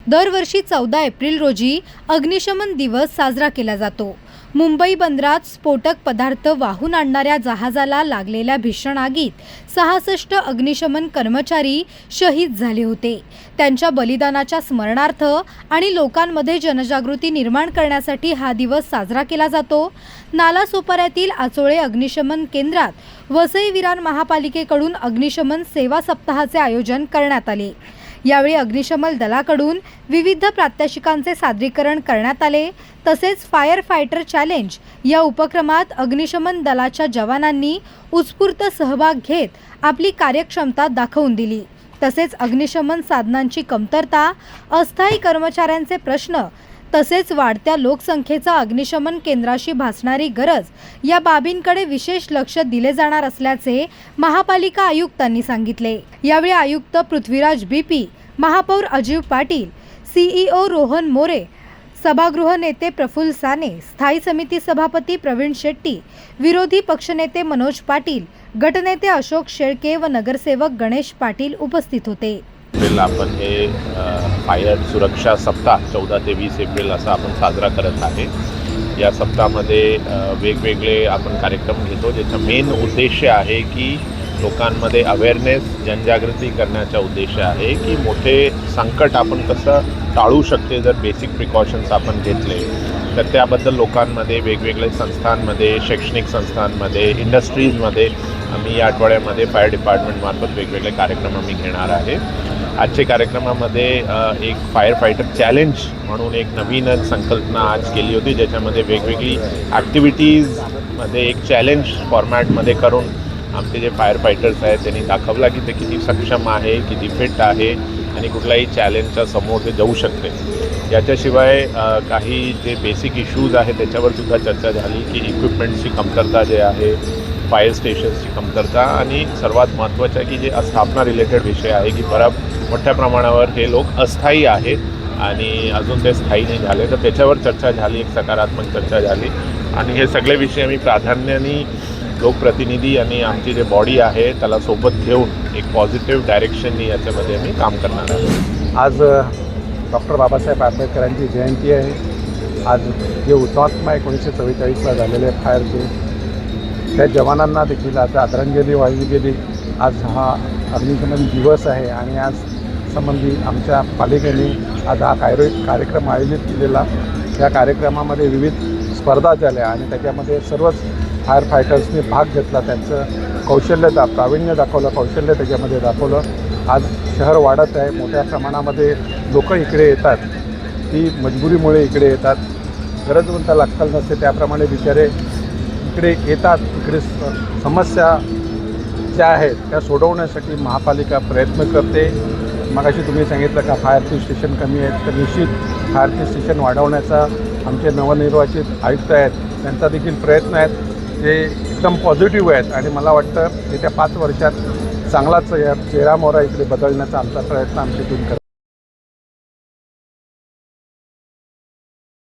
दरवर्षी 14 एप्रिल रोजी अग्निशमन दिवस साजरा केला जातो। मुंबई बंदरात स्फोटक पदार्थ वाहून आणणाऱ्या जहाजाला लागलेल्या भीषण आगीत 66 अग्निशमन कर्मचारी शहीद झाले होते। त्यांच्या बलिदानाच्या स्मरणार्थ आणि लोकांमध्ये जनजागृती निर्माण करण्यासाठी हा दिवस साजरा केला जातो। नालासोपाऱ्यातील आचोळे अग्निशमन केंद्रात वसई विरार महापालिकेकडून अग्निशमन सेवा सप्ताहाचे आयोजन करण्यात आले। यावेळी अग्निशमन दलाकडून विविध प्रात्यक्षिकांचे सादरीकरण करण्यात आले। तसेच फायर फायटर चॅलेंज या उपक्रमात अग्निशमन दलाच्या जवानांनी उत्स्फूर्त सहभाग घेत आपली कार्यक्षमता दाखवून दिली। तसेच अग्निशमन साधनांची कमतरता, अस्थायी कर्मचाऱ्यांचे प्रश्न तसेच वाढत्या लोकसंख्येचा अग्निशमन केंद्राशी भासणारी गरज या बाबींकडे विशेष लक्ष दिले जाणार असल्याचे महापालिका आयुक्तांनी सांगितले। यावेळी आयुक्त पृथ्वीराज बीपी, महापौर अजीव पाटील, सीईओ रोहन मोरे, सभागृह नेते प्रफुल्ल साने, स्थायी समिती सभापती प्रवीण शेट्टी, विरोधी पक्षनेते मनोज पाटील, गटनेते अशोक शेळके व नगरसेवक गणेश पाटील उपस्थित होते। आपण हे फायर सुरक्षा सप्ताह 14 ते 20 एप्रिल असा आपण साजरा करत आहे। या सप्ताहामध्ये वेगवेगळे आपण कार्यक्रम घेतो, ज्याचा मेन उद्देश आहे की लोकांमध्ये अवेअरनेस, जनजागृती करण्याचा उद्देश आहे की मोठे संकट आपण कसं टाळू शकते जर बेसिक प्रिकॉशन्स आपण घेतले तर। त्याबद्दल लोकांमध्ये वेगवेगळे संस्थांमध्ये, शैक्षणिक संस्थांमध्ये, इंडस्ट्रीजमध्ये आम्ही या आठवड्यामध्ये फायर डिपार्टमेंटमार्फत वेगवेगळे कार्यक्रम आम्ही घेणार आहे। आजच्या कार्यक्रमामध्ये एक फायर फायटर चॅलेंज म्हणून एक नवीन संकल्पना आज केली होती, ज्याच्यामध्ये वेगवेगळी ॲक्टिव्हिटीजमध्ये एक चॅलेंज फॉर्मॅटमध्ये करून आमचे जे फायर फायटर्स आहेत त्यांनी दाखवला की ते किती सक्षम आहे, किती फिट आहे आणि कुठल्याही चॅलेंजच्या समोर ते जाऊ शकते। याच्याशिवाय काही जे बेसिक इश्यूज आहेत त्याच्यावर सुद्धा चर्चा झाली की इक्विपमेंट्सची कमतरता जे आहे, फायर स्टेशन्सची कमतरता आणि सर्वात महत्त्वाचं की जे स्थापना रिलेटेड विषय आहे की मोठ्या प्रमाणावर हे लोक अस्थायी आहेत आणि अजून ते स्थायी नाही झाले, तर त्याच्यावर चर्चा झाली, एक सकारात्मक चर्चा झाली। आणि हे सगळे विषय आम्ही प्राधान्याने लोकप्रतिनिधी आणि आमची जे बॉडी आहे त्याला सोबत घेऊन एक पॉझिटिव्ह डायरेक्शननी याच्यामध्ये आम्ही काम करणार आहोत। आज डॉक्टर बाबासाहेब आंबेडकरांची जयंती आहे। आज जे हुतात्मा 1944ला झालेले फायरचे त्या जवानांना देखील आज आदरांजली वाहिली गेली। आज हा अग्निशमन दिवस आहे आणि आज संबंधी आमच्या पालिकेने आज हा कार्यक्रम आयोजित केलेला। या कार्यक्रमामध्ये विविध स्पर्धा झाल्या आणि त्याच्यामध्ये सर्वच फायर फायटर्सनी भाग घेतला, त्यांचं प्रावीण्य दाखवलं, कौशल्य त्याच्यामध्ये दाखवलं। आज शहर वाढत आहे, मोठ्या प्रमाणामध्ये लोक इकडे येतात, ती मजबुरीमुळे इकडे येतात, गरजवंताला अक्कल नसते त्याप्रमाणे बिचारे इकडे येतात। इकडे समस्या ज्या आहेत त्या सोडवण्यासाठी महापालिका प्रयत्न करते। मगाशी तुम्ही सांगितलं का फायरची स्टेशन कमी आहेत, तर निश्चित फायरची स्टेशन वाढवण्याचा आमचे नवनिर्वाचित आयुक्त आहेत त्यांचा देखील प्रयत्न आहेत, जे एकदम पॉझिटिव्ह आहेत आणि मला वाटतं येत्या 5 वर्षात चांगलाच चेहरामोहरा इकडे बदलण्याचा आमचा प्रयत्न आमची टीम करत